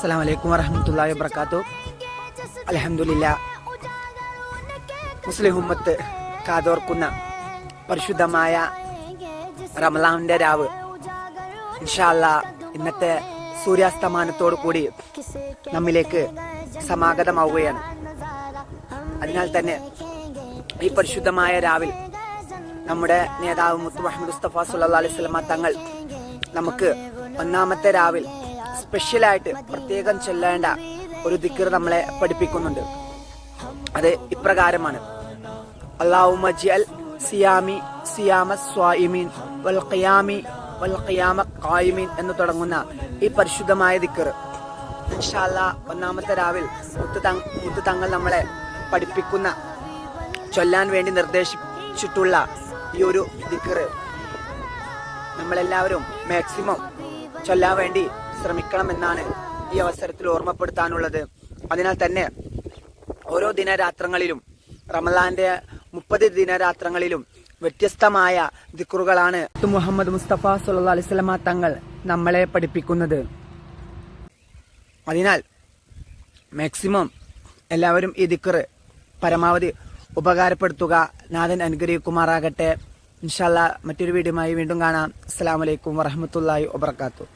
അസ്സലാമു അലൈക്കും വറഹ്മത്തുള്ളാഹി വബറകാതുഹു. അൽഹംദുലില്ലാ, മുസ്ലിം ഉമ്മത്ത് കാതോർക്കുന്ന പരിശുദ്ധമായ റമളാനിന്റെ രാവ് ഇൻഷാ അല്ലാഹ് ഇന്നത്തെ സൂര്യാസ്തമാനത്തോടു കൂടി നമ്മിലേക്ക് സമാഗതമാവുകയാണ്. അതിനാൽ തന്നെ ഈ പരിശുദ്ധമായ രാവിൽ നമ്മുടെ നേതാവ് മുത്ത് മുഹമ്മദ് മുസ്തഫ സല്ലല്ലാഹു അലൈഹി വസല്ലമ തങ്ങൾ നമുക്ക് ഒന്നാമത്തെ രാവിൽ സ്പെഷ്യലായിട്ട് പ്രത്യേകം ചൊല്ലേണ്ട ഒരു ദിക്ർ നമ്മളെ പഠിപ്പിക്കുന്നുണ്ട്. അത് ഇപ്രകാരമാണ്: അല്ലാഹുമ്മ ജിഅൽ സിയാമി സിയാമ സ്വായിമീൻ വൽ ഖിയാമി വൽ ഖിയാമ ഖായിമീൻ എന്ന് തുടങ്ങുന്ന ഈ പരിശുദ്ധമായ ദിക്ർ ഇൻഷാ അല്ലാഹ് ഒന്നാമത്തെ രാവിൽ മുത്ത് തങ്ങൾ നമ്മളെ പഠിപ്പിക്കുന്ന ചൊല്ലാൻ വേണ്ടി നിർദ്ദേശിച്ചിട്ടുള്ള ഈ ഒരു ദിക്ർ നമ്മളെല്ലാവരും മാക്സിമം ചൊല്ലാൻ വേണ്ടി ശ്രമിക്കണമെന്നാണ് ഈ അവസരത്തിൽ ഓർമ്മപ്പെടുത്താനുള്ളത്. അതിനാൽ തന്നെ ഓരോ ദിനരാത്രങ്ങളിലും റമളാന്റെ 30 ദിനരാത്രങ്ങളിലും വ്യത്യസ്തമായ ദിക്റുകളാണ് മുഹമ്മദ് മുസ്തഫ സല്ലല്ലാഹു അലൈഹി വസല്ലമ തങ്ങൾ നമ്മളെ പഠിപ്പിക്കുന്നത്. അതിനാൽ മാക്സിമം എല്ലാവരും ഈ ദിക്ർ പരമാവധി ഉപകാരപ്പെടുത്തുക. നാഥൻ അനുഗ്രഹിക്കുമാറാകട്ടെ. ഇൻഷാ അല്ലാഹ് മറ്റൊരു വീഡിയോയുമായി വീണ്ടും കാണാം. അസ്സലാമു അലൈക്കും വറഹ്മത്തുള്ളാഹി വബറകാതുഹു.